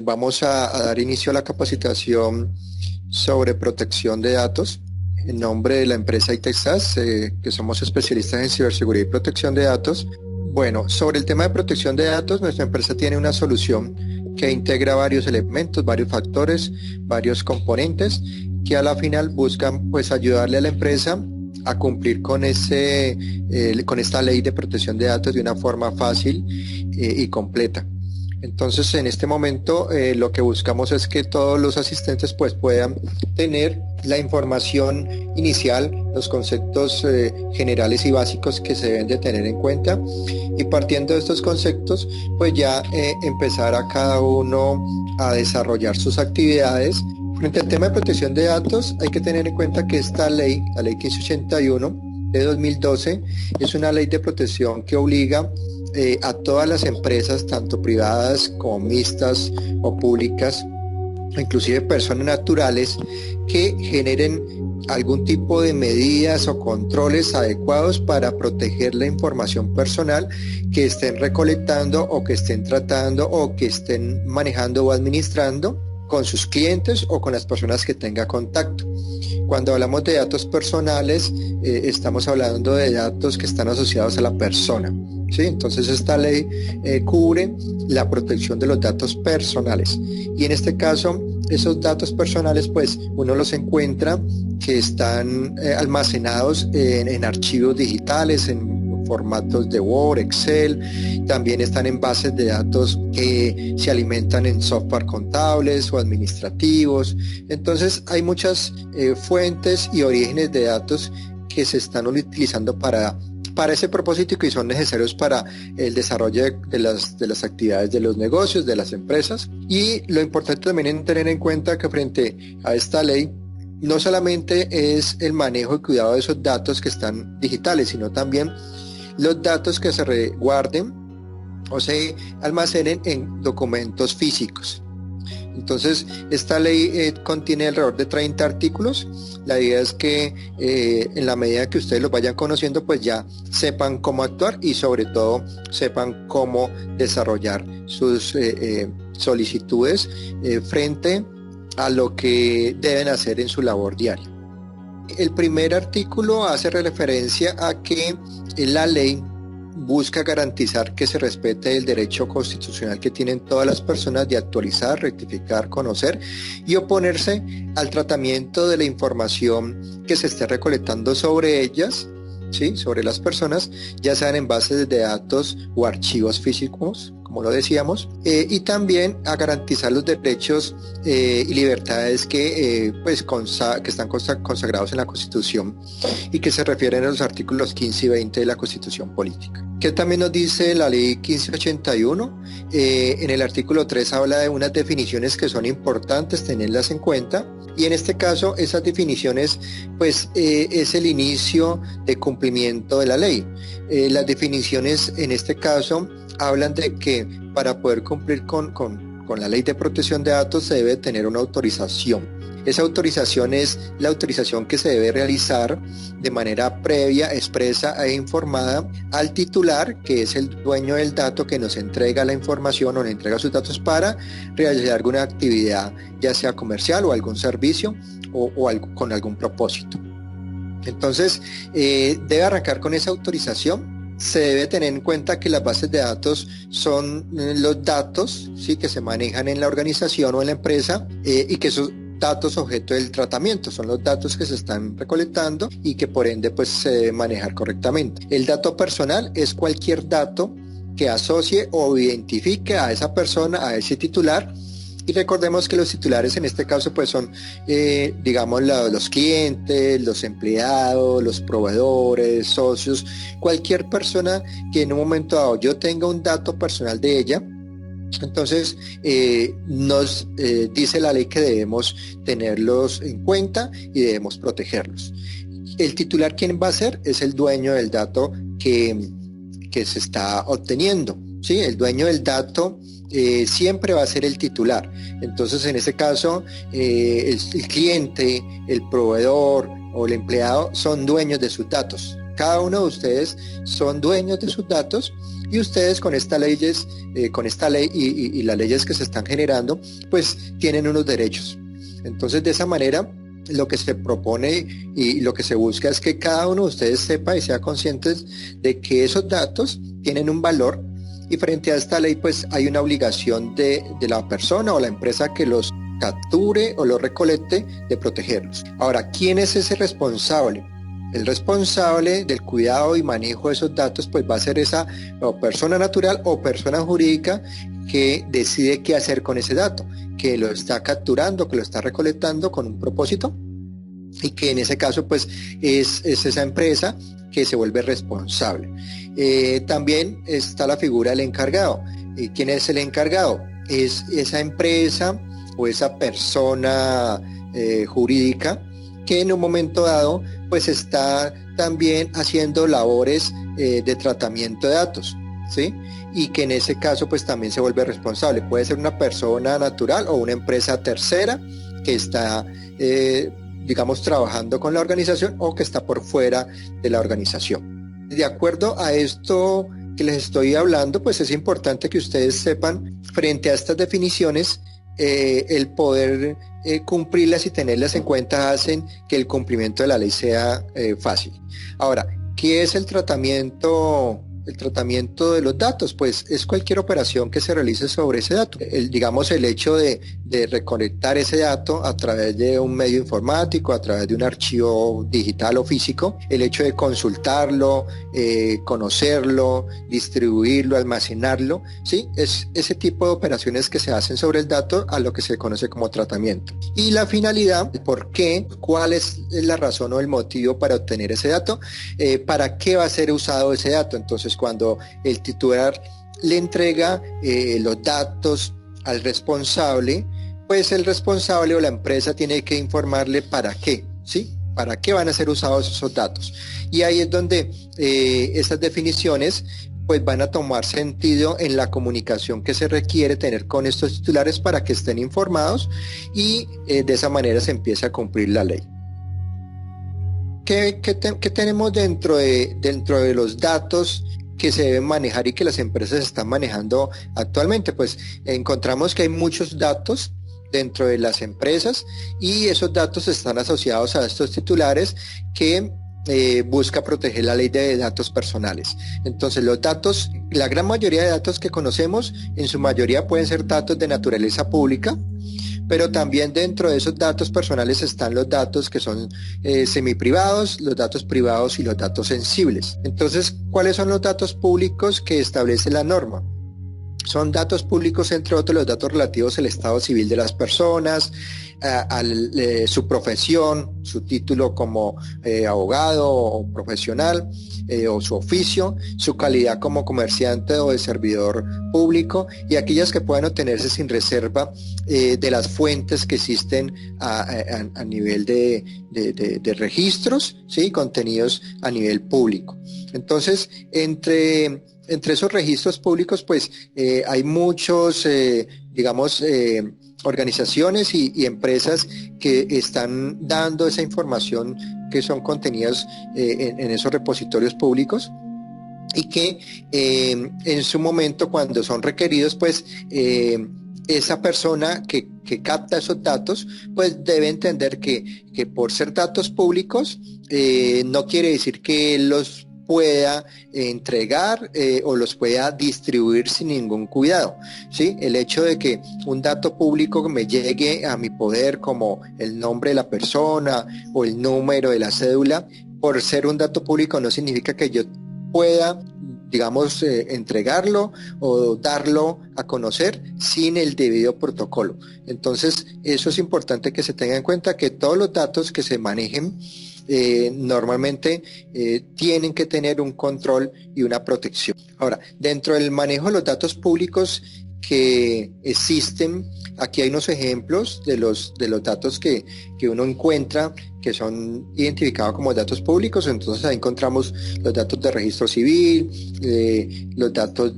Vamos a dar inicio a la capacitación sobre protección de datos en nombre de la empresa ITEXAS, que somos especialistas en ciberseguridad y protección de datos. Bueno, sobre el tema de protección de datos, nuestra empresa tiene una solución que integra varios elementos, varios factores, varios componentes que a la final buscan pues ayudarle a la empresa a cumplir con esta ley de protección de datos de una forma fácil y completa. Entonces, en este momento lo que buscamos es que todos los asistentes pues puedan tener la información inicial, los conceptos generales y básicos que se deben de tener en cuenta, y partiendo de estos conceptos pues ya empezar a cada uno a desarrollar sus actividades. Frente al tema de protección de datos, hay que tener en cuenta que esta ley, la ley 1581 de 2012, es una ley de protección que obliga a todas las empresas, tanto privadas como mixtas o públicas, inclusive personas naturales, que generen algún tipo de medidas o controles adecuados para proteger la información personal que estén recolectando o que estén tratando o que estén manejando o administrando con sus clientes o con las personas que tenga contacto. Cuando hablamos de datos personales, estamos hablando de datos que están asociados a la persona, ¿sí? Entonces esta ley cubre la protección de los datos personales, y en este caso esos datos personales pues uno los encuentra que están almacenados en archivos digitales, en formatos de Word, Excel, también están en bases de datos que se alimentan en software contables o administrativos. Entonces hay muchas fuentes y orígenes de datos que se están utilizando para ese propósito y que son necesarios para el desarrollo de las actividades de los negocios, de las empresas. Y lo importante también es tener en cuenta que frente a esta ley no solamente es el manejo y cuidado de esos datos que están digitales, sino también los datos que se resguarden o se almacenen en documentos físicos. Entonces, esta ley contiene alrededor de 30 artículos. La idea es que en la medida que ustedes los vayan conociendo, pues ya sepan cómo actuar y sobre todo sepan cómo desarrollar sus solicitudes frente a lo que deben hacer en su labor diaria. El primer artículo hace referencia a que la ley busca garantizar que se respete el derecho constitucional que tienen todas las personas de actualizar, rectificar, conocer y oponerse al tratamiento de la información que se esté recolectando sobre ellas, ¿sí? Sobre las personas, ya sean en bases de datos o archivos físicos, como lo decíamos, y también a garantizar los derechos y libertades que están consagrados en la Constitución y que se refieren a los artículos 15 y 20 de la Constitución Política. ¿Qué también nos dice la ley 1581? En el artículo 3 habla de unas definiciones que son importantes tenerlas en cuenta, y en este caso esas definiciones es el inicio de cumplimiento de la ley. Las definiciones en este caso hablan de que para poder cumplir con la ley de protección de datos se debe tener una autorización. Esa autorización es la autorización que se debe realizar de manera previa, expresa e informada al titular, que es el dueño del dato que nos entrega la información o le entrega sus datos para realizar alguna actividad, ya sea comercial o algún servicio o algo, con algún propósito. Entonces, debe arrancar con esa autorización. Se debe tener en cuenta que las bases de datos son los datos, ¿sí?, que se manejan en la organización o en la empresa, y que esos datos objeto del tratamiento son los datos que se están recolectando y que por ende se debe manejar correctamente. El dato personal es cualquier dato que asocie o identifique a esa persona, a ese titular. Y recordemos que los titulares en este caso son, digamos, los clientes, los empleados, los proveedores, socios, cualquier persona que en un momento dado yo tenga un dato personal de ella. Entonces nos dice la ley que debemos tenerlos en cuenta y debemos protegerlos. El titular, ¿quién va a ser? Es el dueño del dato que se está obteniendo, ¿sí? El dueño del dato siempre va a ser el titular. Entonces en este caso el cliente, el proveedor o el empleado son dueños de sus datos. cada uno de ustedes son dueños de sus datos y ustedes con esta ley y las leyes que se están generando, pues tienen unos derechos. Entonces, de esa manera, lo que se propone y lo que se busca es que cada uno de ustedes sepa y sea consciente de que esos datos tienen un valor, y frente a esta ley pues hay una obligación de la persona o la empresa que los capture o los recolecte de protegerlos. Ahora, ¿quién es ese responsable? El responsable del cuidado y manejo de esos datos pues va a ser esa o persona natural o persona jurídica que decide qué hacer con ese dato, que lo está capturando, que lo está recolectando con un propósito, y que en ese caso pues es esa empresa que se vuelve responsable. También está la figura del encargado. ¿Quién es el encargado? Es esa empresa o esa persona jurídica que en un momento dado pues está también haciendo labores de tratamiento de datos, ¿sí? Y que en ese caso pues también se vuelve responsable. Puede ser una persona natural o una empresa tercera que está digamos trabajando con la organización o que está por fuera de la organización. De acuerdo a esto que les estoy hablando, pues es importante que ustedes sepan frente a estas definiciones el poder cumplirlas y tenerlas en cuenta hacen que el cumplimiento de la ley sea fácil. Ahora, ¿qué es el tratamiento? El tratamiento de los datos, pues es cualquier operación que se realice sobre ese dato. Digamos, el hecho de recolectar ese dato a través de un medio informático, a través de un archivo digital o físico, el hecho de consultarlo, conocerlo, distribuirlo, almacenarlo, ¿sí? Es ese tipo de operaciones que se hacen sobre el dato a lo que se conoce como tratamiento. Y la finalidad, ¿por qué? ¿Cuál es la razón o el motivo para obtener ese dato? ¿Para qué va a ser usado ese dato? Entonces, cuando el titular le entrega los datos al responsable, pues el responsable o la empresa tiene que informarle para qué, ¿sí? ¿Para qué van a ser usados esos datos? Y ahí es donde esas definiciones pues van a tomar sentido en la comunicación que se requiere tener con estos titulares para que estén informados y de esa manera se empieza a cumplir la ley. ¿Qué tenemos dentro de los datos que se deben manejar y que las empresas están manejando actualmente? Pues encontramos que hay muchos datos dentro de las empresas y esos datos están asociados a estos titulares que busca proteger la ley de datos personales. Entonces los datos, la gran mayoría de datos que conocemos, en su mayoría pueden ser datos de naturaleza pública, pero también dentro de esos datos personales están los datos que son semiprivados, los datos privados y los datos sensibles. Entonces, ¿cuáles son los datos públicos que establece la norma? Son datos públicos, entre otros, los datos relativos al estado civil de las personas, su profesión, su título como abogado o profesional, o su oficio, su calidad como comerciante o de servidor público, y aquellas que puedan obtenerse sin reserva de las fuentes que existen a nivel de registros, ¿sí? Contenidos a nivel público. Entonces, entre esos registros públicos, pues hay muchos, organizaciones y empresas que están dando esa información que son contenidos en esos repositorios públicos y que en su momento, cuando son requeridos, pues esa persona que capta esos datos, pues debe entender que por ser datos públicos no quiere decir que los pueda entregar o los pueda distribuir sin ningún cuidado, ¿sí? El hecho de que un dato público me llegue a mi poder como el nombre de la persona o el número de la cédula, por ser un dato público no significa que yo pueda, digamos, entregarlo o darlo a conocer sin el debido protocolo. Entonces, eso es importante que se tenga en cuenta, que todos los datos que se manejen normalmente tienen que tener un control y una protección. Ahora, dentro del manejo de los datos públicos que existen, aquí hay unos ejemplos de los datos que uno encuentra que son identificados como datos públicos. Entonces ahí encontramos los datos de registro civil, los datos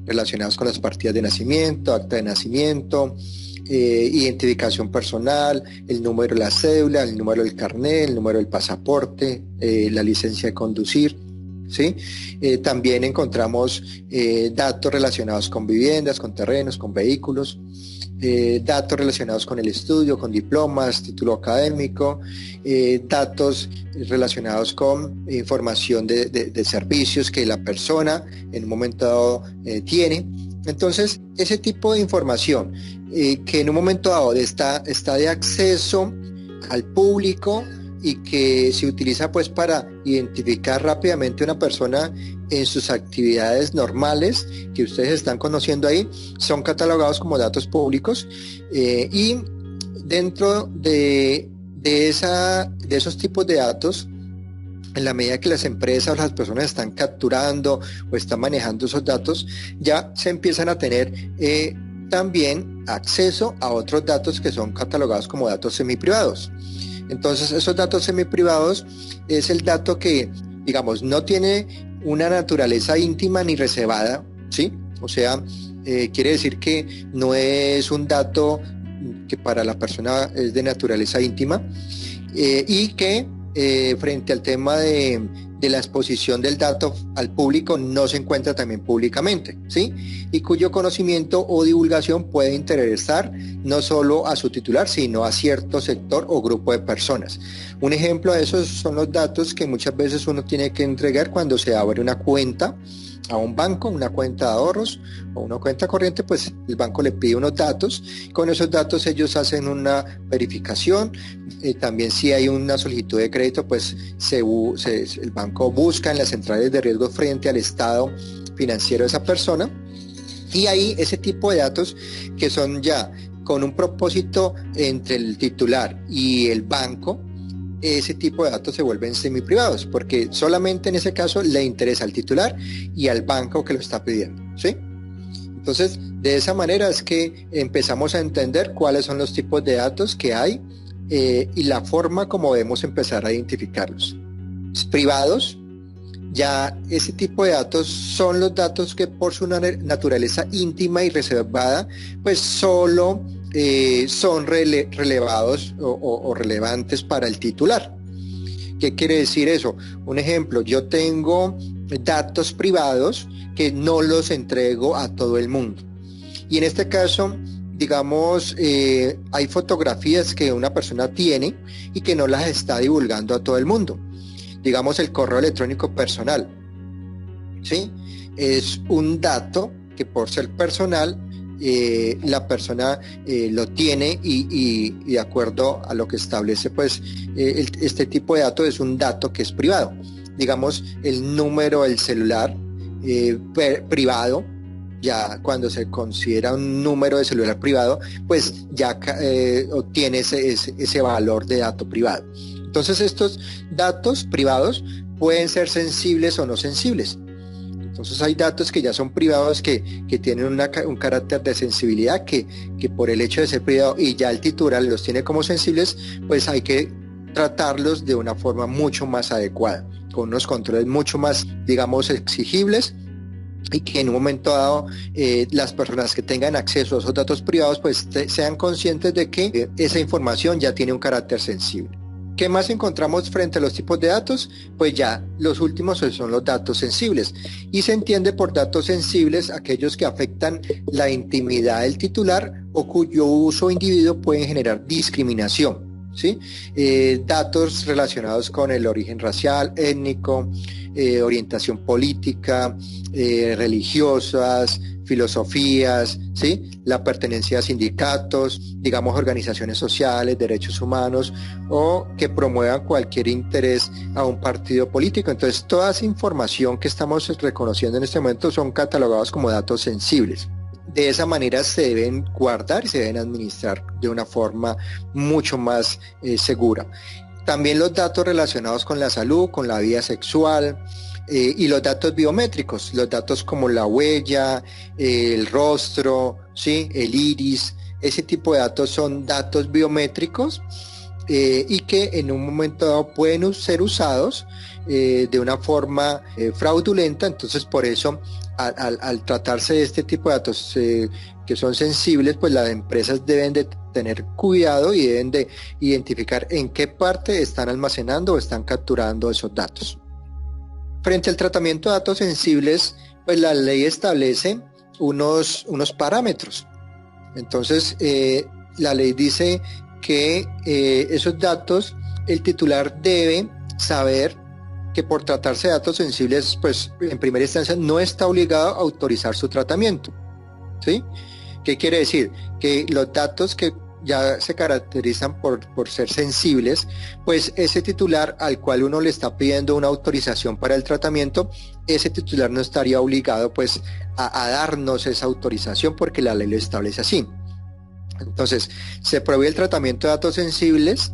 relacionados con las partidas de nacimiento, acta de nacimiento, identificación personal, el número de la cédula, el número del carnet, el número del pasaporte, la licencia de conducir, ¿sí? También encontramos datos relacionados con viviendas, con terrenos, con vehículos, datos relacionados con el estudio, con diplomas, título académico, datos relacionados con información de servicios que la persona en un momento dado tiene. Entonces, ese tipo de información que en un momento dado está de acceso al público y que se utiliza pues para identificar rápidamente una persona en sus actividades normales que ustedes están conociendo ahí, son catalogados como datos públicos, y dentro de esos tipos de datos, en la medida que las empresas o las personas están capturando o están manejando esos datos, ya se empiezan a tener también acceso a otros datos que son catalogados como datos semiprivados. Entonces, esos datos semiprivados es el dato que, digamos, no tiene una naturaleza íntima ni reservada, ¿sí? O sea, quiere decir que no es un dato que para la persona es de naturaleza íntima, y que frente al tema de la exposición del dato al público no se encuentra también públicamente, ¿sí? Y cuyo conocimiento o divulgación puede interesar no solo a su titular, sino a cierto sector o grupo de personas. Un ejemplo de eso son los datos que muchas veces uno tiene que entregar cuando se abre una cuenta a un banco, una cuenta de ahorros o una cuenta corriente. Pues el banco le pide unos datos, con esos datos ellos hacen una verificación, también si hay una solicitud de crédito, pues el banco busca en las centrales de riesgo frente al estado financiero de esa persona, y ahí ese tipo de datos que son ya con un propósito entre el titular y el banco, ese tipo de datos se vuelven semiprivados, porque solamente en ese caso le interesa al titular y al banco que lo está pidiendo, ¿sí? Entonces, de esa manera es que empezamos a entender cuáles son los tipos de datos que hay, y la forma como debemos empezar a identificarlos. Privados, ya ese tipo de datos son los datos que por su naturaleza íntima y reservada, pues solo son relevados o relevantes para el titular. ¿Qué quiere decir eso? Un ejemplo, yo tengo datos privados que no los entrego a todo el mundo. Y en este caso, digamos, hay fotografías que una persona tiene y que no las está divulgando a todo el mundo. Digamos, el correo electrónico personal, ¿sí? Es un dato que por ser personal, la persona lo tiene y de acuerdo a lo que establece pues este tipo de dato es un dato que es privado. Digamos, el número del celular privado, ya cuando se considera un número de celular privado, pues ya obtiene ese valor de dato privado. Entonces estos datos privados pueden ser sensibles o no sensibles. Entonces hay datos que ya son privados que tienen un carácter de sensibilidad que por el hecho de ser privado y ya el titular los tiene como sensibles, pues hay que tratarlos de una forma mucho más adecuada, con unos controles mucho más, digamos, exigibles, y que en un momento dado las personas que tengan acceso a esos datos privados pues sean conscientes de que esa información ya tiene un carácter sensible. ¿Qué más encontramos frente a los tipos de datos? Pues ya los últimos son los datos sensibles, y se entiende por datos sensibles aquellos que afectan la intimidad del titular o cuyo uso o individuo pueden generar discriminación, ¿sí? Datos relacionados con el origen racial, étnico, orientación política, religiosas, filosofías, ¿sí? La pertenencia a sindicatos, digamos organizaciones sociales, derechos humanos, o que promuevan cualquier interés a un partido político. Entonces, toda esa información que estamos reconociendo en este momento son catalogados como datos sensibles. De esa manera se deben guardar y se deben administrar de una forma mucho más segura. También los datos relacionados con la salud, con la vida sexual, y los datos biométricos, los datos como la huella, el rostro, ¿sí? El iris, ese tipo de datos son datos biométricos, y que en un momento dado pueden ser usados de una forma fraudulenta. Entonces por eso al tratarse de este tipo de datos que son sensibles, pues las empresas deben de tener cuidado y deben de identificar en qué parte están almacenando o están capturando esos datos. Frente al tratamiento de datos sensibles, pues la ley establece unos parámetros. Entonces, la ley dice que esos datos, el titular debe saber que por tratarse de datos sensibles, pues en primera instancia no está obligado a autorizar su tratamiento, ¿sí? ¿Qué quiere decir? Que los datos que ya se caracterizan por ser sensibles, pues ese titular al cual uno le está pidiendo una autorización para el tratamiento, ese titular no estaría obligado pues a darnos esa autorización porque la ley lo establece así. Entonces, se prohíbe el tratamiento de datos sensibles,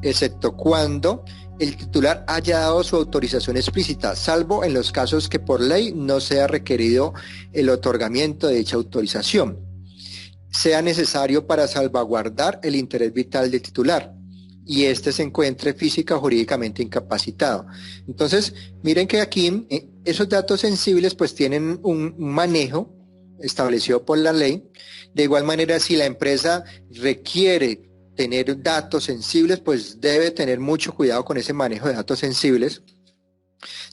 excepto cuando el titular haya dado su autorización explícita, salvo en los casos que por ley no sea requerido el otorgamiento de dicha autorización, sea necesario para salvaguardar el interés vital del titular y éste se encuentre física o jurídicamente incapacitado. Entonces, miren que aquí esos datos sensibles pues tienen un manejo establecido por la ley. De igual manera, si la empresa requiere tener datos sensibles, pues debe tener mucho cuidado con ese manejo de datos sensibles.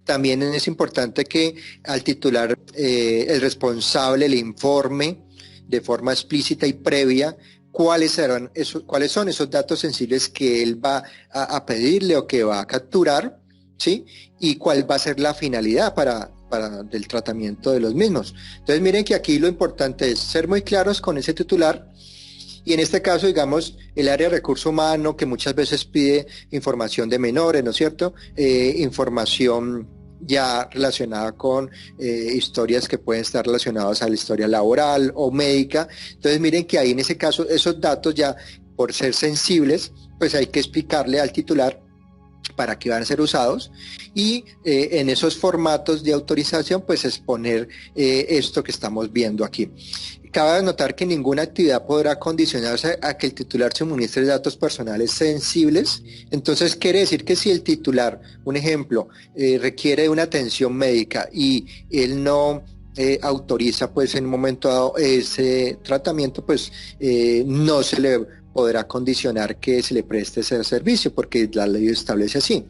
También es importante que al titular el responsable le informe de forma explícita y previa cuáles son esos datos sensibles que él va a pedirle o que va a capturar, ¿sí? Y cuál va a ser la finalidad del tratamiento de los mismos. Entonces miren que aquí lo importante es ser muy claros con ese titular. Y en este caso, digamos, el área de recurso humano que muchas veces pide información de menores, ¿no es cierto? Información ya relacionada con historias que pueden estar relacionadas a la historia laboral o médica. Entonces miren que ahí en ese caso esos datos ya por ser sensibles, pues hay que explicarle al titular para qué van a ser usados y en esos formatos de autorización pues exponer esto que estamos viendo aquí. Cabe notar que ninguna actividad podrá condicionarse a que el titular suministre datos personales sensibles. Entonces quiere decir que si el titular, un ejemplo, requiere una atención médica y él no autoriza pues en un momento dado ese tratamiento, pues no se le podrá condicionar que se le preste ese servicio porque la ley establece así.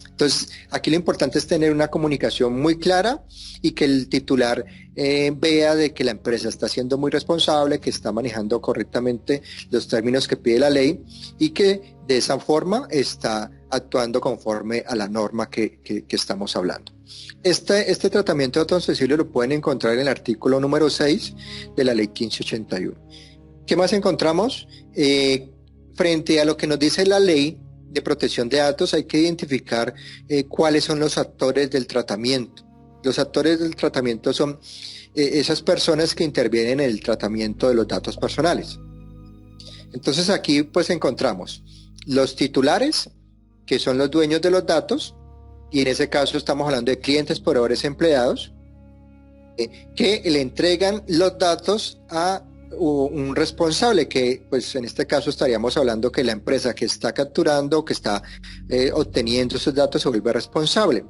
Entonces, aquí lo importante es tener una comunicación muy clara y que el titular vea de que la empresa está siendo muy responsable, que está manejando correctamente los términos que pide la ley y que de esa forma está actuando conforme a la norma que estamos hablando. Este tratamiento de datos sensibles lo pueden encontrar en el artículo número 6 de la ley 1581. ¿Qué más encontramos? Frente a lo que nos dice la ley de protección de datos, hay que identificar cuáles son los actores del tratamiento. Los actores del tratamiento son esas personas que intervienen en el tratamiento de los datos personales. Entonces aquí pues encontramos los titulares, que son los dueños de los datos, y en ese caso estamos hablando de clientes, proveedores, empleados, que le entregan los datos a un responsable, que pues en este caso estaríamos hablando que la empresa que está capturando, que está obteniendo esos datos se vuelve responsable,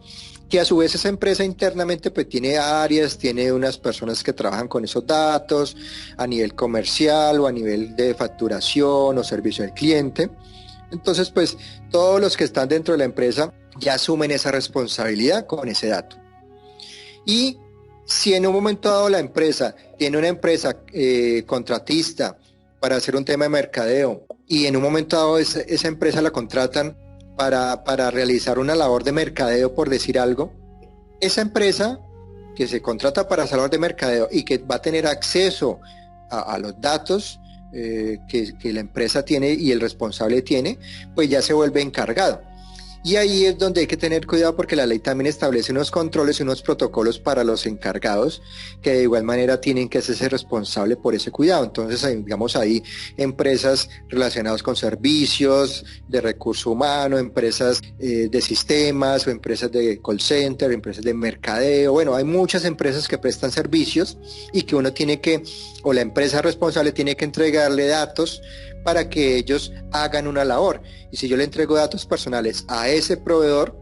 que a su vez esa empresa internamente pues tiene áreas, tiene unas personas que trabajan con esos datos a nivel comercial o a nivel de facturación o servicio al cliente. Entonces pues todos los que están dentro de la empresa ya asumen esa responsabilidad con ese dato. Y si en un momento dado la empresa tiene una empresa contratista para hacer un tema de mercadeo y en un momento dado esa empresa la contratan para realizar una labor de mercadeo, por decir algo, esa empresa que se contrata para hacer labor de mercadeo y que va a tener acceso a los datos que la empresa tiene y el responsable tiene, pues ya se vuelve encargado. Y ahí es donde hay que tener cuidado porque la ley también establece unos controles y unos protocolos para los encargados que de igual manera tienen que hacerse responsable por ese cuidado. Entonces, digamos ahí empresas relacionadas con servicios de recurso humano, empresas de sistemas o empresas de call center, empresas de mercadeo. Bueno, hay muchas empresas que prestan servicios y que uno tiene que, o la empresa responsable tiene que entregarle datos para que ellos hagan una labor. Y si yo le entrego datos personales a ese proveedor,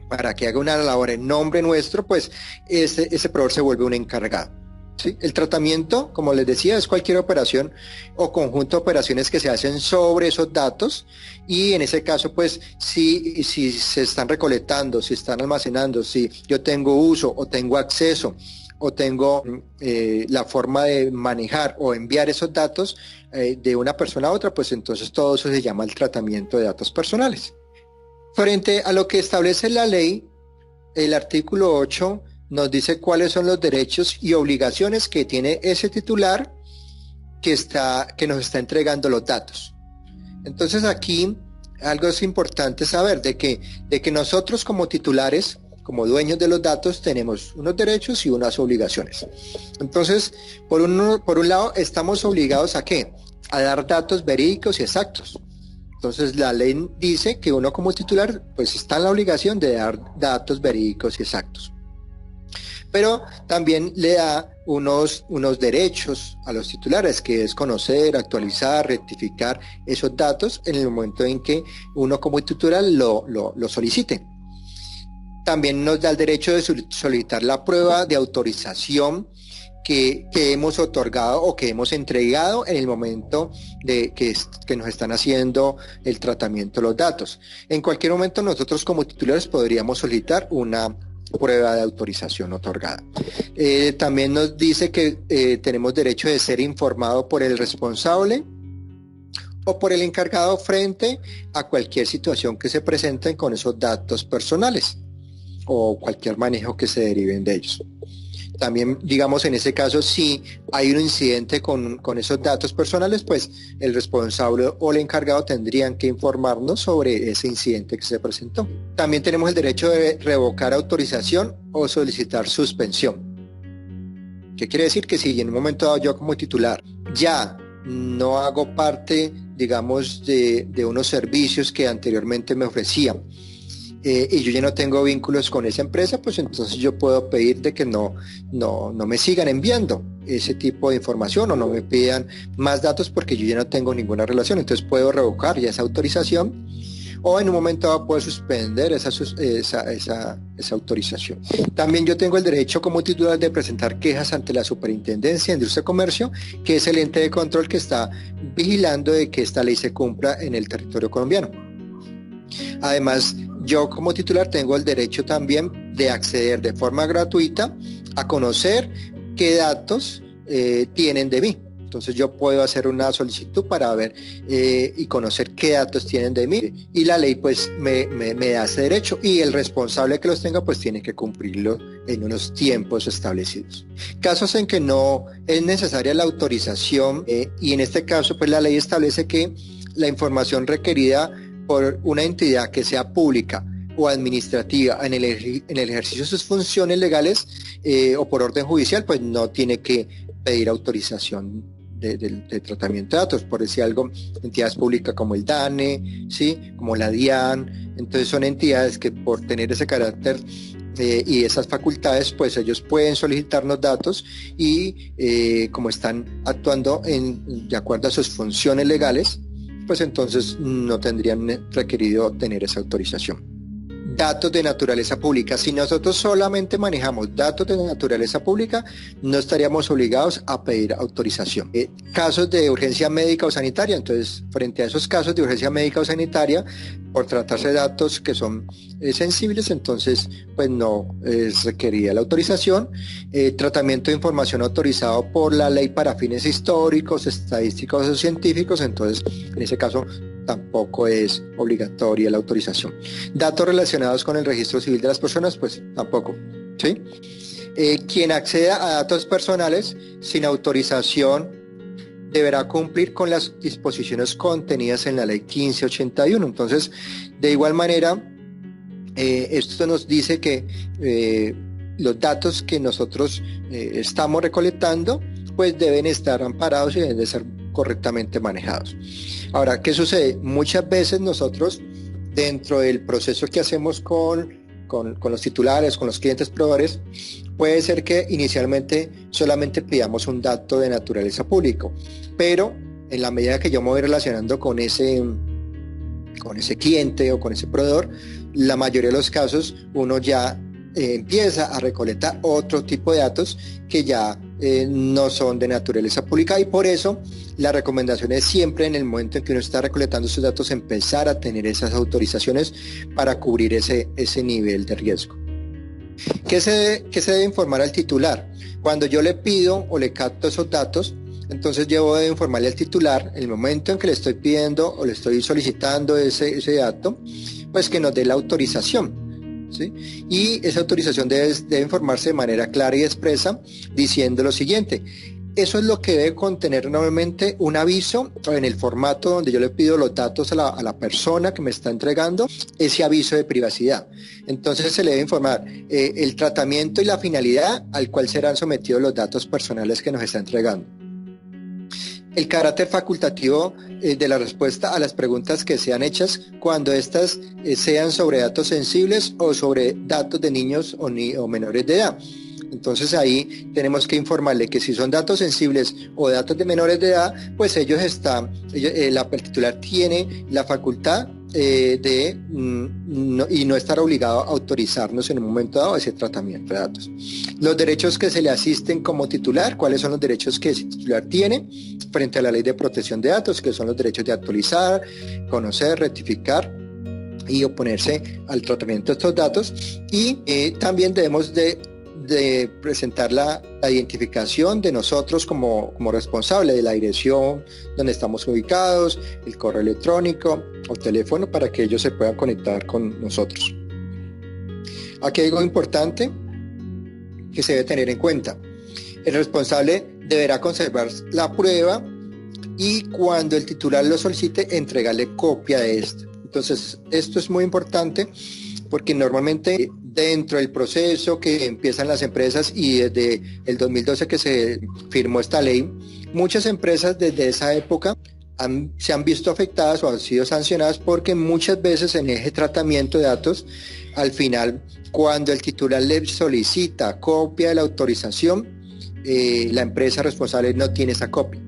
para que haga una labor en nombre nuestro, pues ese proveedor se vuelve un encargado. ¿Sí? El tratamiento, como les decía, es cualquier operación o conjunto de operaciones que se hacen sobre esos datos, y en ese caso, pues, si se están recolectando, si están almacenando, si yo tengo uso o tengo acceso o tengo la forma de manejar o enviar esos datos de una persona a otra, pues entonces todo eso se llama el tratamiento de datos personales. Frente a lo que establece la ley, el artículo 8 nos dice cuáles son los derechos y obligaciones que tiene ese titular que nos está entregando los datos. Entonces aquí algo es importante saber de que nosotros como titulares, como dueños de los datos, tenemos unos derechos y unas obligaciones. Entonces, por un lado, estamos obligados ¿a qué? A dar datos verídicos y exactos. Entonces la ley dice que uno como titular pues está en la obligación de dar datos verídicos y exactos. Pero también le da unos derechos a los titulares, que es conocer, actualizar, rectificar esos datos en el momento en que uno como titular lo solicite. También nos da el derecho de solicitar la prueba de autorización que hemos otorgado o que hemos entregado en el momento de que nos están haciendo el tratamiento de los datos. En cualquier momento nosotros como titulares podríamos solicitar una prueba de autorización otorgada. También nos dice que tenemos derecho de ser informado por el responsable o por el encargado frente a cualquier situación que se presenten con esos datos personales o cualquier manejo que se deriven de ellos. También, digamos, en ese caso, si hay un incidente con esos datos personales, pues el responsable o el encargado tendrían que informarnos sobre ese incidente que se presentó. También tenemos el derecho de revocar autorización o solicitar suspensión. ¿Qué quiere decir? Que si en un momento dado yo como titular ya no hago parte, digamos, de unos servicios que anteriormente me ofrecían, y yo ya no tengo vínculos con esa empresa, pues entonces yo puedo pedir de que no me sigan enviando ese tipo de información o no me pidan más datos porque yo ya no tengo ninguna relación. Entonces puedo revocar ya esa autorización o en un momento dado puedo suspender esa autorización. También yo tengo el derecho como titular de presentar quejas ante la Superintendencia de Industria y Comercio, que es el ente de control que está vigilando de que esta ley se cumpla en el territorio colombiano. Además, yo como titular tengo el derecho también de acceder de forma gratuita a conocer qué datos tienen de mí. Entonces yo puedo hacer una solicitud para ver y conocer qué datos tienen de mí, y la ley pues me da ese derecho, y el responsable que los tenga pues tiene que cumplirlo en unos tiempos establecidos. Casos en que no es necesaria la autorización y en este caso pues la ley establece que la información requerida por una entidad que sea pública o administrativa en el ejercicio de sus funciones legales o por orden judicial, pues no tiene que pedir autorización de tratamiento de datos. Por decir algo, entidades públicas como el DANE, ¿sí? Como la DIAN, entonces son entidades que por tener ese carácter y esas facultades, pues ellos pueden solicitarnos datos y como están actuando de acuerdo a sus funciones legales, pues entonces no tendrían requerido tener esa autorización. Datos de naturaleza pública. Si nosotros solamente manejamos datos de naturaleza pública, no estaríamos obligados a pedir autorización. Casos de urgencia médica o sanitaria, entonces frente a esos casos de urgencia médica o sanitaria, por tratarse de datos que son sensibles, entonces pues no es requerida la autorización. Tratamiento de información autorizado por la ley para fines históricos, estadísticos o científicos, entonces en ese caso tampoco es obligatoria la autorización. Datos relacionados con el registro civil de las personas, pues tampoco, ¿sí? Quien acceda a datos personales sin autorización deberá cumplir con las disposiciones contenidas en la ley 1581. Entonces, de igual manera, esto nos dice que los datos que nosotros estamos recolectando, pues deben estar amparados y deben de ser correctamente manejados. Ahora, ¿qué sucede? Muchas veces nosotros, dentro del proceso que hacemos con los titulares, con los clientes proveedores, puede ser que inicialmente solamente pidamos un dato de naturaleza pública, pero en la medida que yo me voy relacionando con ese con ese cliente o con ese proveedor, la mayoría de los casos uno ya empieza a recolectar otro tipo de datos que ya no son de naturaleza pública, y por eso la recomendación es siempre, en el momento en que uno está recolectando esos datos, empezar a tener esas autorizaciones para cubrir ese nivel de riesgo. ¿Qué se debe informar al titular? Cuando yo le pido o le capto esos datos, entonces yo debo informarle al titular, en el momento en que le estoy pidiendo o le estoy solicitando ese dato, pues que nos dé la autorización, ¿sí? Y esa autorización debe informarse de manera clara y expresa, diciendo lo siguiente: eso es lo que debe contener normalmente un aviso en el formato donde yo le pido los datos a la persona que me está entregando ese aviso de privacidad. Entonces se le debe informar el tratamiento y la finalidad al cual serán sometidos los datos personales que nos está entregando. El carácter facultativo de la respuesta a las preguntas que sean hechas, cuando éstas sean sobre datos sensibles o sobre datos de niños o menores de edad. Entonces ahí tenemos que informarle que si son datos sensibles o datos de menores de edad, pues el titular tiene la facultad y no estar obligado a autorizarnos en un momento dado ese tratamiento de datos. Los derechos que se le asisten como titular: ¿cuáles son los derechos que ese titular tiene frente a la Ley de Protección de Datos? Que son los derechos de actualizar, conocer, rectificar y oponerse al tratamiento de estos datos. Y también debemos de presentar la identificación de nosotros como responsable de la dirección donde estamos ubicados, el correo electrónico o teléfono, para que ellos se puedan conectar con nosotros. Aquí hay algo importante que se debe tener en cuenta: el responsable deberá conservar la prueba y, cuando el titular lo solicite, entregarle copia de esta. Entonces, esto es muy importante, porque normalmente dentro del proceso que empiezan las empresas, y desde el 2012 que se firmó esta ley, muchas empresas desde esa época se han visto afectadas o han sido sancionadas, porque muchas veces en ese tratamiento de datos, al final, cuando el titular le solicita copia de la autorización, la empresa responsable no tiene esa copia.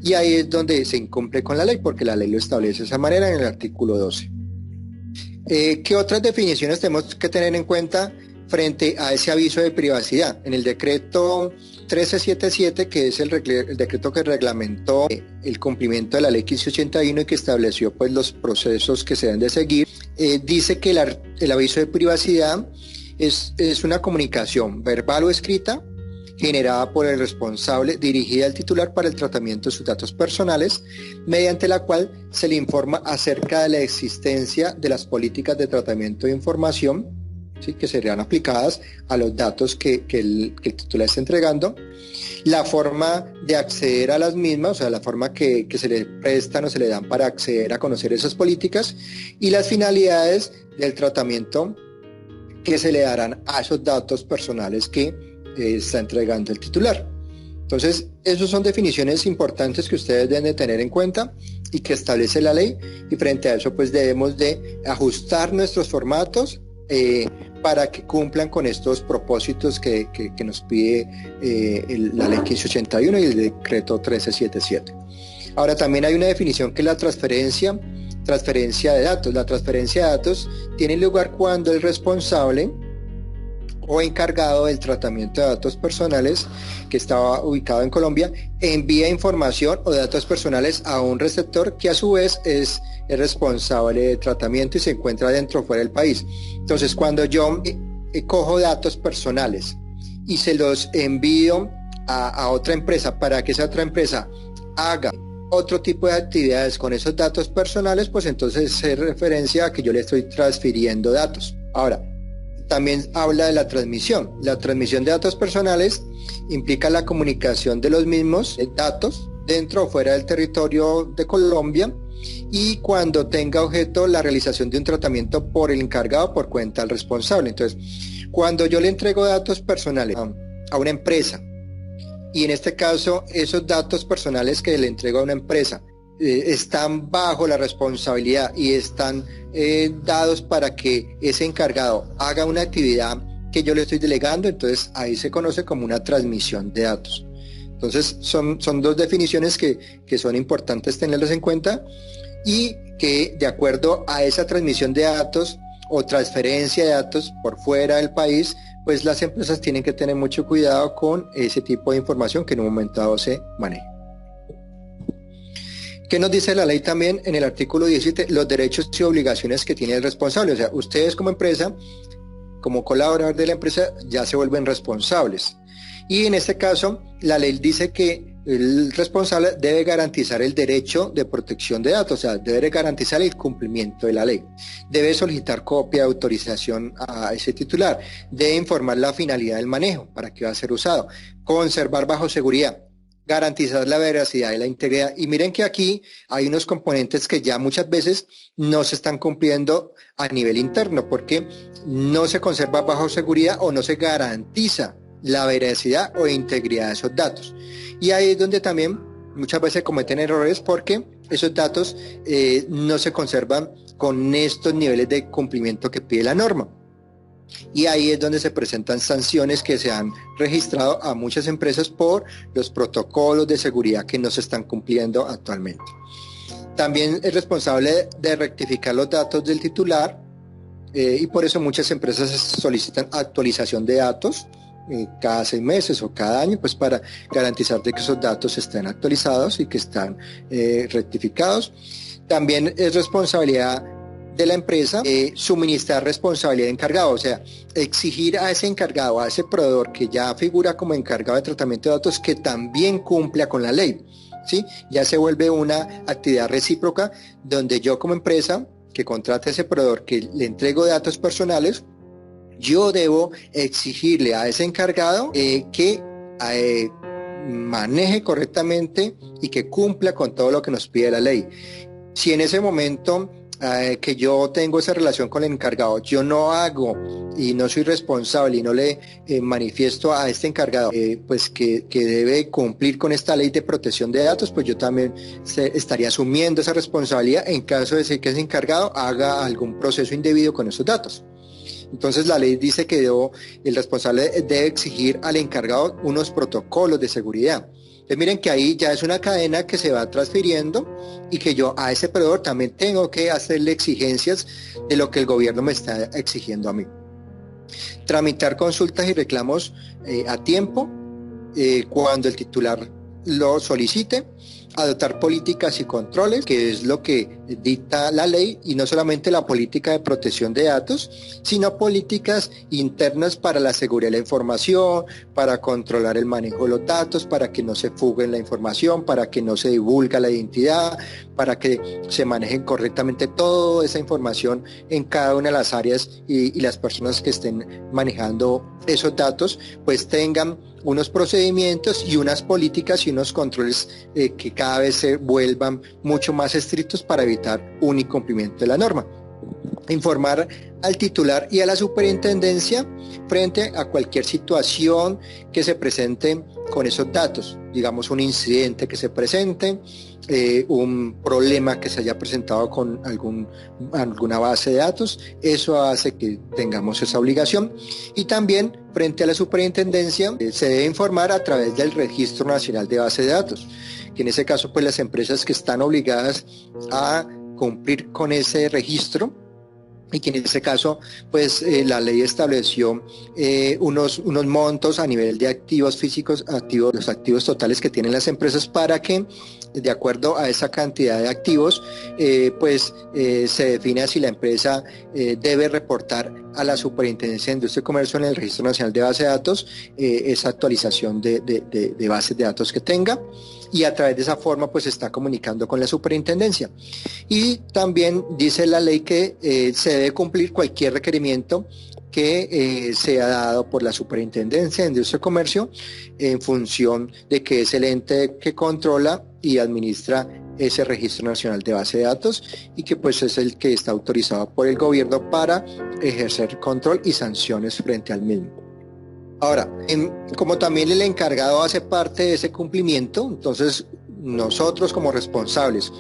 Y ahí es donde se incumple con la ley, porque la ley lo establece de esa manera en el artículo 12. ¿Qué otras definiciones tenemos que tener en cuenta frente a ese aviso de privacidad? En el decreto 1377, que es el decreto que reglamentó el cumplimiento de la ley 1581 y que estableció pues los procesos que se deben de seguir, dice que el aviso de privacidad es una comunicación verbal o escrita generada por el responsable, dirigida al titular para el tratamiento de sus datos personales, mediante la cual se le informa acerca de la existencia de las políticas de tratamiento de información, ¿sí?, que serían aplicadas a los datos que el titular está entregando, la forma de acceder a las mismas, o sea, la forma que se le prestan o se le dan para acceder a conocer esas políticas, y las finalidades del tratamiento que se le darán a esos datos personales que está entregando el titular. Entonces, esas son definiciones importantes que ustedes deben de tener en cuenta y que establece la ley, y frente a eso pues debemos de ajustar nuestros formatos para que cumplan con estos propósitos que nos pide la ley 1581 y el decreto 1377. Ahora, también hay una definición que es la transferencia de datos. La transferencia de datos tiene lugar cuando el responsable o encargado del tratamiento de datos personales, que estaba ubicado en Colombia, envía información o datos personales a un receptor que a su vez es el responsable de tratamiento y se encuentra dentro o fuera del país. Entonces, cuando yo cojo datos personales y se los envío a otra empresa para que esa otra empresa haga otro tipo de actividades con esos datos personales, pues entonces se referencia a que yo le estoy transfiriendo datos. Ahora, también habla de la transmisión. La transmisión de datos personales implica la comunicación de los mismos datos dentro o fuera del territorio de Colombia, y cuando tenga objeto la realización de un tratamiento por el encargado por cuenta del responsable. Entonces, cuando yo le entrego datos personales a una empresa, y en este caso esos datos personales que le entrego a una empresa están bajo la responsabilidad y están dados para que ese encargado haga una actividad que yo le estoy delegando, entonces ahí se conoce como una transmisión de datos. Entonces son dos definiciones que son importantes tenerlas en cuenta, y que de acuerdo a esa transmisión de datos o transferencia de datos por fuera del país, pues las empresas tienen que tener mucho cuidado con ese tipo de información que en un momento dado se maneja. ¿Qué nos dice la ley también en el artículo 17? Los derechos y obligaciones que tiene el responsable. O sea, ustedes como empresa, como colaborador de la empresa, ya se vuelven responsables. Y en este caso, la ley dice que el responsable debe garantizar el derecho de protección de datos, o sea, debe garantizar el cumplimiento de la ley. Debe solicitar copia de autorización a ese titular. Debe informar la finalidad del manejo, para qué va a ser usado. Conservar bajo seguridad. Garantizar la veracidad y la integridad. Y miren que aquí hay unos componentes que ya muchas veces no se están cumpliendo a nivel interno, porque no se conserva bajo seguridad o no se garantiza la veracidad o integridad de esos datos. Y ahí es donde también muchas veces cometen errores, porque esos datos no se conservan con estos niveles de cumplimiento que pide la norma. Y ahí es donde se presentan sanciones que se han registrado a muchas empresas por los protocolos de seguridad que no se están cumpliendo actualmente. También es responsable de rectificar los datos del titular, y por eso muchas empresas solicitan actualización de datos cada 6 meses o cada año, pues para garantizar de que esos datos estén actualizados y que están rectificados. También es responsabilidad de la empresa suministrar responsabilidad de encargado, o sea, exigir a ese encargado, a ese proveedor que ya figura como encargado de tratamiento de datos, que también cumpla con la ley, ¿sí? Ya se vuelve una actividad recíproca, donde yo como empresa que contrate a ese proveedor que le entrego datos personales, yo debo exigirle a ese encargado que maneje correctamente y que cumpla con todo lo que nos pide la ley. Si en ese momento que yo tengo esa relación con el encargado, yo no hago y no soy responsable y no le manifiesto a este encargado pues que debe cumplir con esta ley de protección de datos, pues yo también estaría asumiendo esa responsabilidad en caso de que ese encargado haga algún proceso indebido con esos datos. Entonces la ley dice que el responsable debe exigir al encargado unos protocolos de seguridad. Entonces miren que ahí ya es una cadena que se va transfiriendo, y que yo a ese proveedor también tengo que hacerle exigencias de lo que el gobierno me está exigiendo a mí. Tramitar consultas y reclamos a tiempo cuando el titular lo solicite. Adoptar políticas y controles, que es lo que dicta la ley, y no solamente la política de protección de datos, sino políticas internas para la seguridad de la información, para controlar el manejo de los datos, para que no se fuguen la información, para que no se divulgue la identidad, para que se manejen correctamente toda esa información en cada una de las áreas, y las personas que estén manejando esos datos pues tengan unos procedimientos y unas políticas y unos controles que cada vez se vuelvan mucho más estrictos para evitar un incumplimiento de la norma. Informar al titular y a la superintendencia frente a cualquier situación que se presente con esos datos, digamos un incidente que se presente, un problema que se haya presentado con alguna base de datos. Eso hace que tengamos esa obligación. Y también frente a la superintendencia se debe informar a través del Registro Nacional de Base de Datos, que en ese caso pues las empresas que están obligadas a cumplir con ese registro, y que en ese caso pues la ley estableció unos montos a nivel de activos físicos, los activos totales que tienen las empresas, para que de acuerdo a esa cantidad de activos se define si la empresa debe reportar a la Superintendencia de Industria y Comercio en el Registro Nacional de Base de Datos esa actualización de bases de datos que tenga, y a través de esa forma pues se está comunicando con la superintendencia. Y también dice la ley que se debe cumplir cualquier requerimiento que sea dado por la Superintendencia de Industria y Comercio, en función de que es el ente que controla y administra ese Registro Nacional de Base de Datos, y que pues es el que está autorizado por el gobierno para ejercer control y sanciones frente al mismo. Ahora, como también el encargado hace parte de ese cumplimiento, entonces nosotros como responsables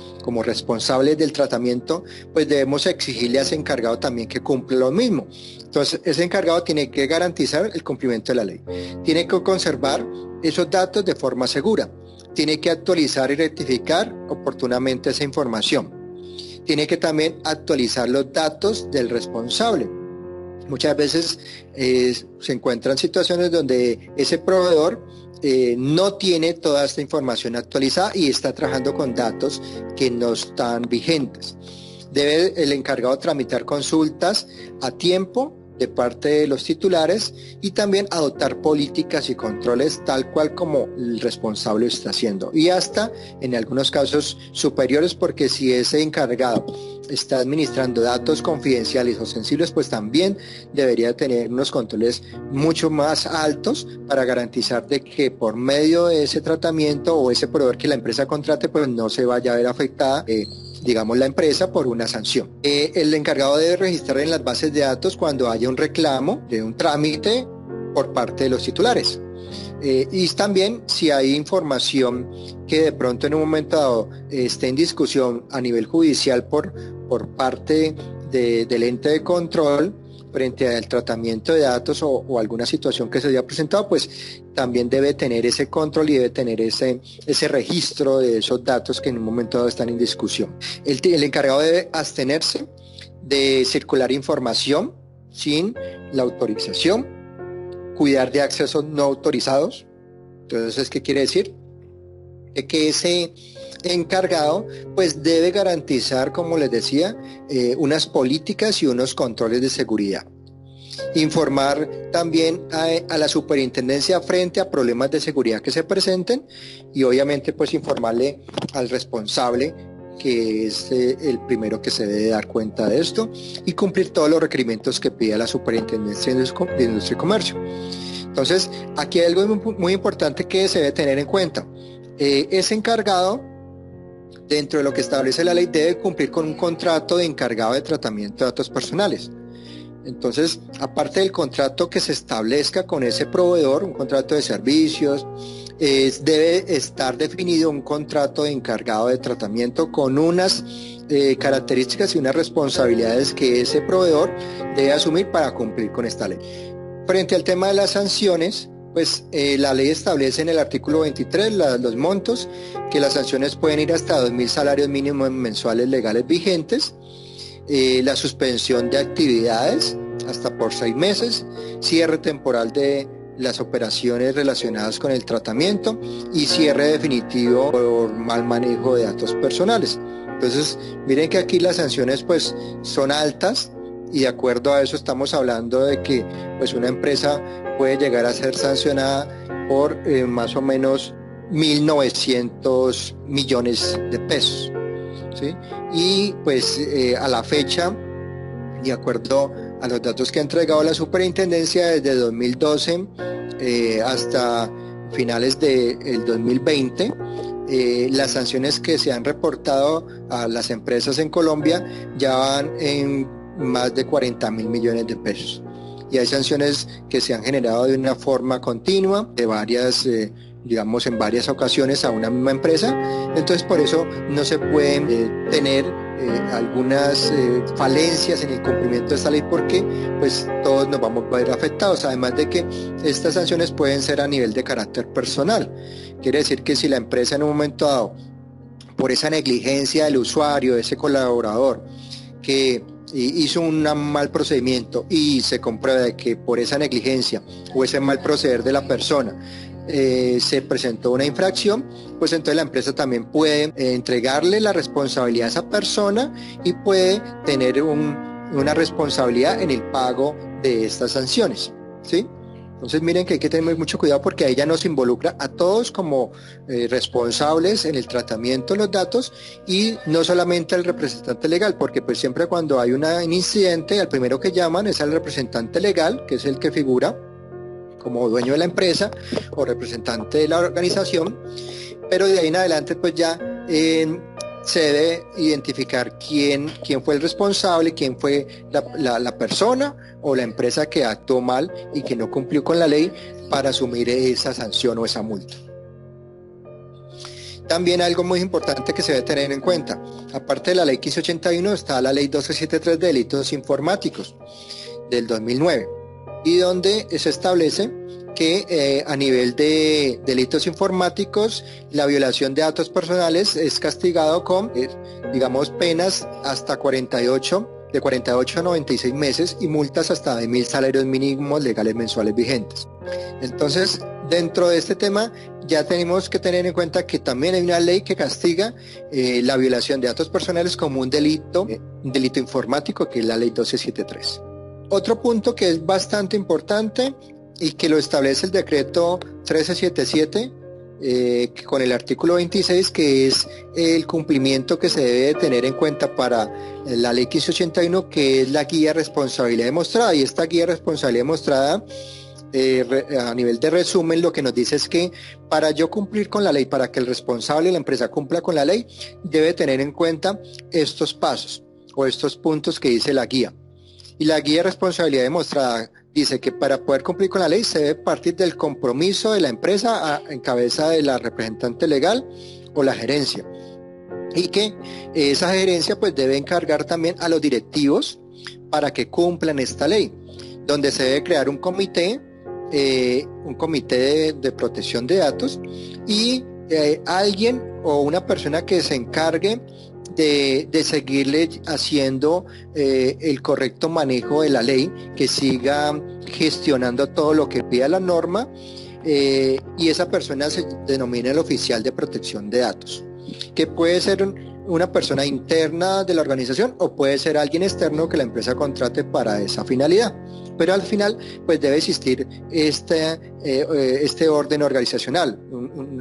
del tratamiento, pues debemos exigirle a ese encargado también que cumpla lo mismo. Entonces, ese encargado tiene que garantizar el cumplimiento de la ley, tiene que conservar esos datos de forma segura, tiene que actualizar y rectificar oportunamente esa información, tiene que también actualizar los datos del responsable. Muchas veces se encuentran situaciones donde ese proveedor no tiene toda esta información actualizada y está trabajando con datos que no están vigentes. Debe el encargado tramitar consultas a tiempo de parte de los titulares y también adoptar políticas y controles tal cual como el responsable está haciendo, y hasta en algunos casos superiores, porque si ese encargado está administrando datos confidenciales o sensibles, pues también debería tener unos controles mucho más altos para garantizar de que por medio de ese tratamiento o ese proveedor que la empresa contrate, pues no se vaya a ver afectada digamos la empresa por una sanción. El encargado debe registrar en las bases de datos cuando haya un reclamo de un trámite por parte de los titulares. Y también si hay información que de pronto en un momento dado esté en discusión a nivel judicial por parte del ente de control frente al tratamiento de datos o alguna situación que se haya presentado, pues también debe tener ese control y debe tener ese registro de esos datos que en un momento dado están en discusión. El encargado debe abstenerse de circular información sin la autorización, cuidar de accesos no autorizados. Entonces, ¿qué quiere decir? Que ese encargado pues debe garantizar, como les decía, unas políticas y unos controles de seguridad. Informar también a la superintendencia frente a problemas de seguridad que se presenten, y obviamente pues informarle al responsable, que es el primero que se debe dar cuenta de esto, y cumplir todos los requerimientos que pide la Superintendencia de Industria y Comercio. Entonces, aquí hay algo muy importante que se debe tener en cuenta. Ese encargado, dentro de lo que establece la ley, debe cumplir con un contrato de encargado de tratamiento de datos personales. Entonces, aparte del contrato que se establezca con ese proveedor, un contrato de servicios, debe estar definido un contrato de encargado de tratamiento con unas características y unas responsabilidades que ese proveedor debe asumir para cumplir con esta ley. Frente al tema de las sanciones, pues la ley establece en el artículo 23 los montos, que las sanciones pueden ir hasta 2.000 salarios mínimos mensuales legales vigentes, la suspensión de actividades hasta por 6 meses, cierre temporal de las operaciones relacionadas con el tratamiento y cierre definitivo por mal manejo de datos personales. Entonces, miren que aquí las sanciones pues son altas, y de acuerdo a eso estamos hablando de que pues una empresa puede llegar a ser sancionada por más o menos 1.900 millones de pesos, ¿sí? Y pues a la fecha, de acuerdo a los datos que ha entregado la superintendencia, desde 2012 hasta finales del 2020, las sanciones que se han reportado a las empresas en Colombia ya van en más de 40.000 millones de pesos. Y hay sanciones que se han generado de una forma continua, de varias, digamos en varias ocasiones a una misma empresa. Entonces por eso no se pueden tener algunas falencias en el cumplimiento de esta ley, porque pues todos nos vamos a ver afectados, además de que estas sanciones pueden ser a nivel de carácter personal. Quiere decir que si la empresa en un momento dado, por esa negligencia del usuario, de ese colaborador, que hizo un mal procedimiento y se comprueba de que por esa negligencia o ese mal proceder de la persona se presentó una infracción, pues entonces la empresa también puede entregarle la responsabilidad a esa persona y puede tener una responsabilidad en el pago de estas sanciones, ¿sí? Entonces miren que hay que tener mucho cuidado, porque ahí ya nos involucra a todos como responsables en el tratamiento de los datos, y no solamente al representante legal, porque pues siempre cuando hay un incidente, al primero que llaman es al representante legal, que es el que figura como dueño de la empresa o representante de la organización, pero de ahí en adelante pues ya se debe identificar quién fue el responsable, quién fue la persona o la empresa que actuó mal y que no cumplió con la ley para asumir esa sanción o esa multa. También algo muy importante que se debe tener en cuenta: aparte de la ley 1581 está la ley 1273 de delitos informáticos del 2009, y donde se establece que a nivel de delitos informáticos, la violación de datos personales es castigado con, digamos, penas hasta de 48 a 96 meses y multas hasta de 1.000 salarios mínimos legales mensuales vigentes. Entonces, dentro de este tema, ya tenemos que tener en cuenta que también hay una ley que castiga la violación de datos personales como un delito informático, que es la ley 1273. Otro punto que es bastante importante y que lo establece el decreto 1377 con el artículo 26, que es el cumplimiento que se debe tener en cuenta para la ley 1581, que es la guía de responsabilidad demostrada. Y esta guía de responsabilidad demostrada, a nivel de resumen, lo que nos dice es que para yo cumplir con la ley, para que el responsable de la empresa cumpla con la ley, debe tener en cuenta estos pasos o estos puntos que dice la guía. Y la guía de responsabilidad demostrada dice que para poder cumplir con la ley se debe partir del compromiso de la empresa en cabeza de la representante legal o la gerencia, y que esa gerencia pues debe encargar también a los directivos para que cumplan esta ley, donde se debe crear un comité de protección de datos y alguien o una persona que se encargue de seguirle haciendo el correcto manejo de la ley, que siga gestionando todo lo que pida la norma, y esa persona se denomina el oficial de protección de datos, que puede ser una persona interna de la organización o puede ser alguien externo que la empresa contrate para esa finalidad. Pero al final pues debe existir este orden organizacional,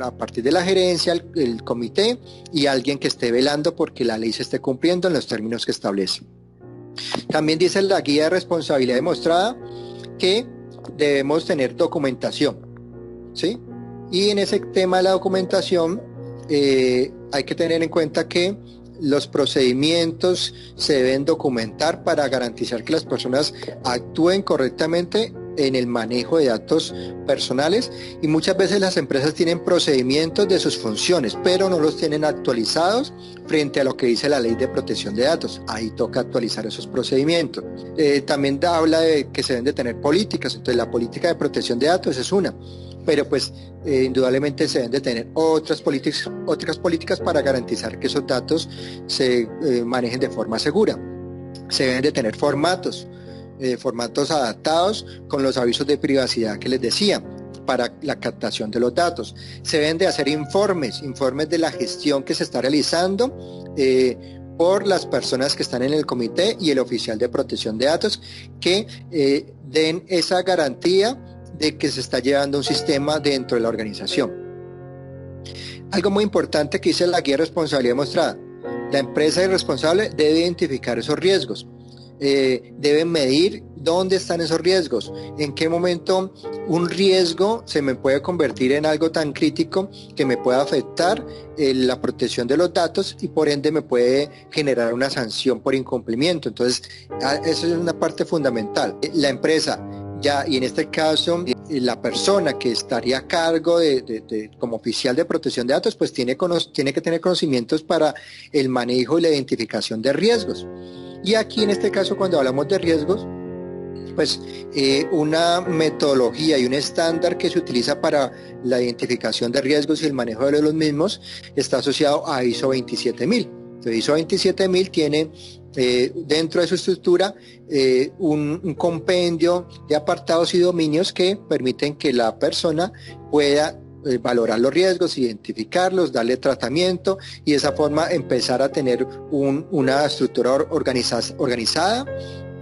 a partir de la gerencia, el comité y alguien que esté velando porque la ley se esté cumpliendo en los términos que establece. También dice la guía de responsabilidad demostrada que debemos tener documentación, ¿sí? Y en ese tema de la documentación hay que tener en cuenta que los procedimientos se deben documentar para garantizar que las personas actúen correctamente en el manejo de datos personales, y muchas veces las empresas tienen procedimientos de sus funciones pero no los tienen actualizados frente a lo que dice la ley de protección de datos. Ahí toca actualizar esos procedimientos. También habla de que se deben de tener políticas, entonces la política de protección de datos es una, pero pues indudablemente se deben de tener otras políticas para garantizar que esos datos se manejen de forma segura. Se deben de tener formatos adaptados con los avisos de privacidad que les decía para la captación de los datos. Se deben de hacer informes de la gestión que se está realizando por las personas que están en el comité y el oficial de protección de datos, que den esa garantía de que se está llevando un sistema dentro de la organización. Algo muy importante que dice la guía de responsabilidad demostrada: la empresa responsable debe identificar esos riesgos, debe medir dónde están esos riesgos, en qué momento un riesgo se me puede convertir en algo tan crítico que me pueda afectar la protección de los datos y por ende me puede generar una sanción por incumplimiento. Entonces, eso es una parte fundamental. La empresa ya, y en este caso la persona que estaría a cargo como oficial de protección de datos, pues tiene que tener conocimientos para el manejo y la identificación de riesgos. Y aquí en este caso, cuando hablamos de riesgos, pues una metodología y un estándar que se utiliza para la identificación de riesgos y el manejo de los mismos está asociado a ISO 27000. Entonces, ISO 27000 tiene dentro de su estructura un compendio de apartados y dominios que permiten que la persona pueda valorar los riesgos, identificarlos, darle tratamiento y de esa forma empezar a tener una estructura organizada,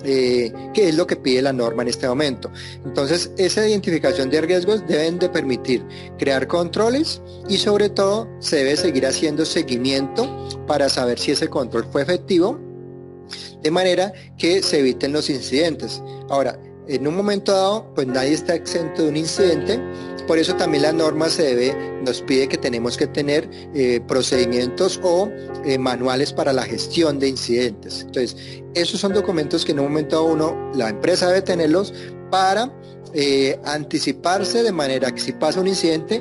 que es lo que pide la norma en este momento. Entonces, esa identificación de riesgos deben de permitir crear controles y sobre todo se debe seguir haciendo seguimiento para saber si ese control fue efectivo, de manera que se eviten los incidentes. Ahora, en un momento dado, pues nadie está exento de un incidente. Por eso también la norma nos pide que tenemos que tener procedimientos o manuales para la gestión de incidentes. Entonces, esos son documentos que en un momento dado la empresa debe tenerlos para anticiparse, de manera que si pasa un incidente,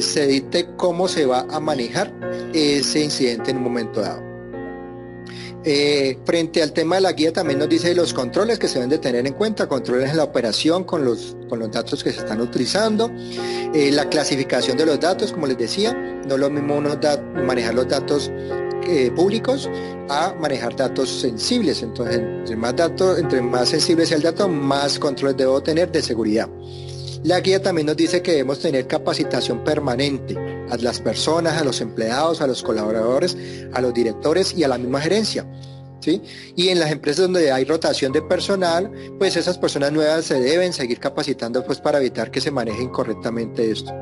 se dicte cómo se va a manejar ese incidente en un momento dado. Frente al tema de la guía también nos dice los controles que se deben de tener en cuenta, controles en la operación con los datos que se están utilizando, la clasificación de los datos, como les decía, no es lo mismo manejar los datos públicos a manejar datos sensibles. Entonces, entre más sensible sea el dato, más controles debo tener de seguridad. La guía también nos dice que debemos tener capacitación permanente a las personas, a los empleados, a los colaboradores, a los directores y a la misma gerencia, ¿sí? Y en las empresas donde hay rotación de personal, pues esas personas nuevas se deben seguir capacitando, pues, para evitar que se maneje incorrectamente esto.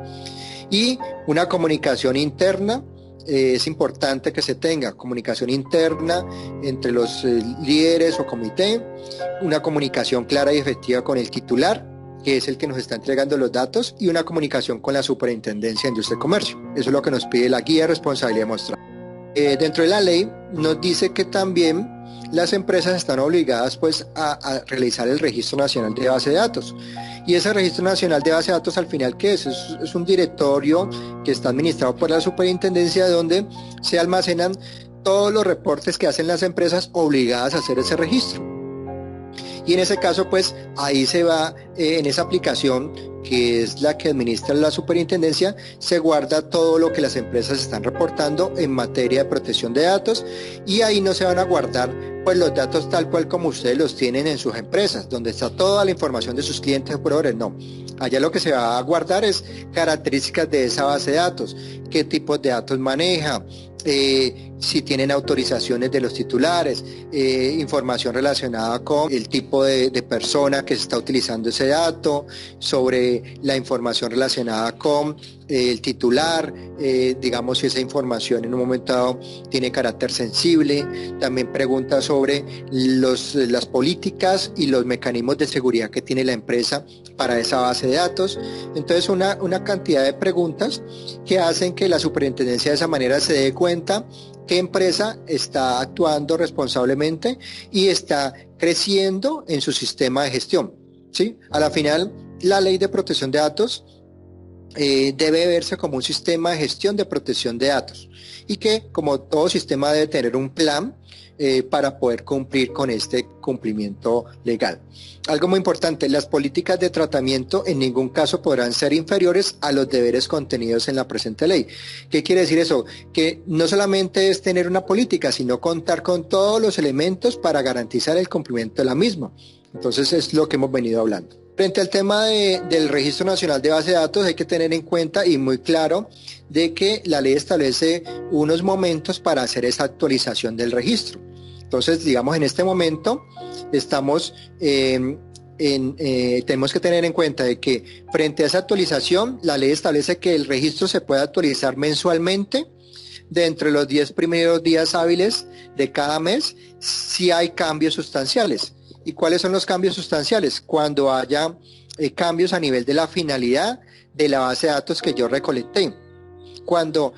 Y una comunicación interna, es importante que se tenga comunicación interna entre los líderes o comité, una comunicación clara y efectiva con el titular, que es el que nos está entregando los datos, y una comunicación con la Superintendencia de Industria y Comercio. Eso es lo que nos pide la guía de responsabilidad mostrada. Dentro de la ley nos dice que también las empresas están obligadas, pues, a realizar el Registro Nacional de Base de Datos. Y ese Registro Nacional de Base de Datos, al final, ¿qué es? Es un directorio que está administrado por la Superintendencia, donde se almacenan todos los reportes que hacen las empresas obligadas a hacer ese registro. Y en ese caso, pues, ahí se va, en esa aplicación, que es la que administra la superintendencia, se guarda todo lo que las empresas están reportando en materia de protección de datos, y ahí no se van a guardar, pues, los datos tal cual como ustedes los tienen en sus empresas, donde está toda la información de sus clientes o proveedores. No, allá lo que se va a guardar es características de esa base de datos, qué tipos de datos maneja, si tienen autorizaciones de los titulares, información relacionada con el tipo de persona que se está utilizando ese dato, sobre la información relacionada con el titular, digamos si esa información en un momento dado tiene carácter sensible. También pregunta sobre las políticas y los mecanismos de seguridad que tiene la empresa para esa base de datos. Entonces una cantidad de preguntas que hacen que la superintendencia de esa manera se dé cuenta qué empresa está actuando responsablemente y está creciendo en su sistema de gestión, ¿sí? A la final, la ley de protección de datos debe verse como un sistema de gestión de protección de datos, y que, como todo sistema, debe tener un plan para poder cumplir con este cumplimiento legal. Algo muy importante: las políticas de tratamiento en ningún caso podrán ser inferiores a los deberes contenidos en la presente ley. ¿Qué quiere decir eso? Que no solamente es tener una política, sino contar con todos los elementos para garantizar el cumplimiento de la misma. Entonces, es lo que hemos venido hablando. Frente al tema del Registro Nacional de Base de Datos, hay que tener en cuenta y muy claro de que la ley establece unos momentos para hacer esa actualización del registro. Entonces, digamos, en este momento estamos tenemos que tener en cuenta de que frente a esa actualización, la ley establece que el registro se puede actualizar mensualmente de entre los 10 primeros días hábiles de cada mes, si hay cambios sustanciales. ¿Y cuáles son los cambios sustanciales? Cuando haya cambios a nivel de la finalidad de la base de datos que yo recolecté. Cuando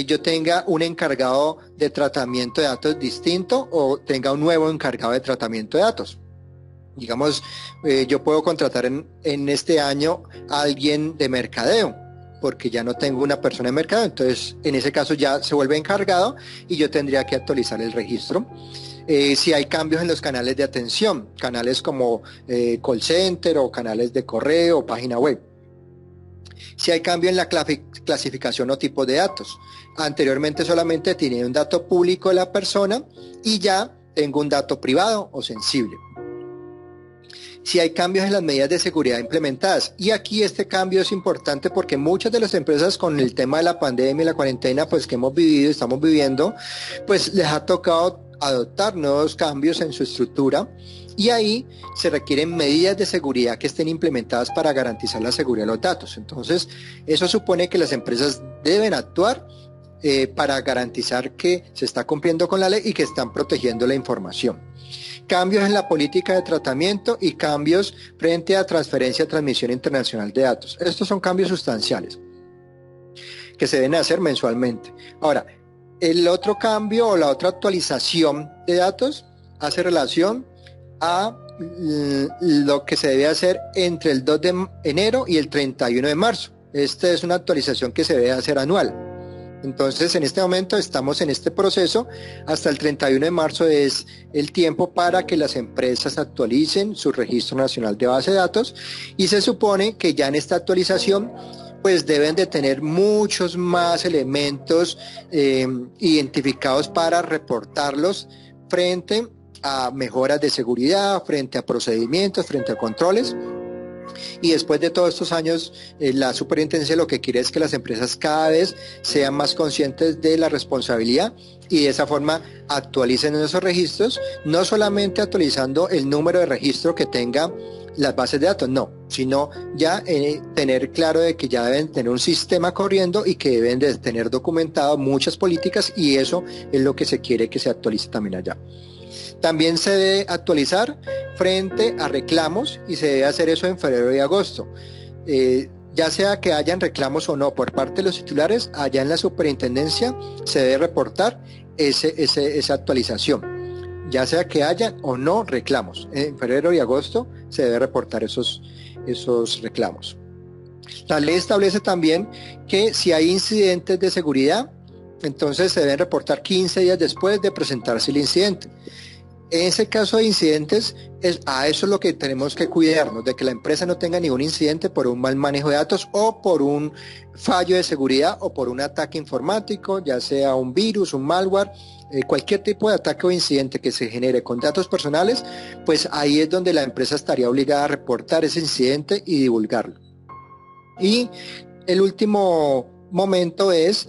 yo tenga un encargado de tratamiento de datos distinto o tenga un nuevo encargado de tratamiento de datos. Digamos, yo puedo contratar en este año a alguien de mercadeo, porque ya no tengo una persona de mercadeo. Entonces, en ese caso ya se vuelve encargado y yo tendría que actualizar el registro. Si hay cambios en los canales de atención, canales como call center o canales de correo o página web. Si hay cambio en la clasificación o tipo de datos. Anteriormente solamente tenía un dato público de la persona y ya tengo un dato privado o sensible. Si hay cambios en las medidas de seguridad implementadas. Y aquí este cambio es importante porque muchas de las empresas, con el tema de la pandemia y la cuarentena, pues, que hemos vivido y estamos viviendo, pues les ha tocado adoptar nuevos cambios en su estructura, y ahí se requieren medidas de seguridad que estén implementadas para garantizar la seguridad de los datos. Entonces, eso supone que las empresas deben actuar para garantizar que se está cumpliendo con la ley y que están protegiendo la información. Cambios en la política de tratamiento y cambios frente a transferencia y transmisión internacional de datos. Estos son cambios sustanciales que se deben hacer mensualmente. Ahora, el otro cambio o la otra actualización de datos hace relación a lo que se debe hacer entre el 2 de enero y el 31 de marzo. Esta es una actualización que se debe hacer anual. Entonces, en este momento estamos en este proceso. Hasta el 31 de marzo es el tiempo para que las empresas actualicen su registro nacional de base de datos y se supone que ya en esta actualización pues deben de tener muchos más elementos identificados para reportarlos frente a mejoras de seguridad, frente a procedimientos, frente a controles. Y después de todos estos años, la superintendencia lo que quiere es que las empresas cada vez sean más conscientes de la responsabilidad y de esa forma actualicen esos registros, no solamente actualizando el número de registro que tenga las bases de datos, no, sino ya tener claro de que ya deben tener un sistema corriendo y que deben de tener documentado muchas políticas y eso es lo que se quiere que se actualice también allá. También se debe actualizar frente a reclamos y se debe hacer eso en febrero y agosto. Ya sea que hayan reclamos o no por parte de los titulares, allá en la superintendencia se debe reportar esa actualización. Ya sea que hayan o no reclamos, en febrero y agosto se debe reportar esos reclamos. La ley establece también que si hay incidentes de seguridad, entonces se deben reportar 15 días después de presentarse el incidente. En ese caso de incidentes, a eso es lo que tenemos que cuidarnos, de que la empresa no tenga ningún incidente por un mal manejo de datos o por un fallo de seguridad o por un ataque informático, ya sea un virus, un malware, cualquier tipo de ataque o incidente que se genere con datos personales, pues ahí es donde la empresa estaría obligada a reportar ese incidente y divulgarlo. Y el último momento es,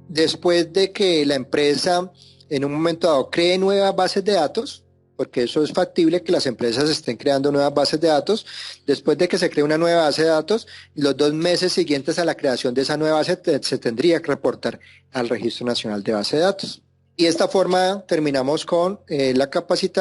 después de que la empresa en un momento dado cree nuevas bases de datos, porque eso es factible que las empresas estén creando nuevas bases de datos. Después de que se cree una nueva base de datos, los 2 meses siguientes a la creación de esa nueva base se tendría que reportar al Registro Nacional de Base de Datos. Y de esta forma terminamos con la capacitación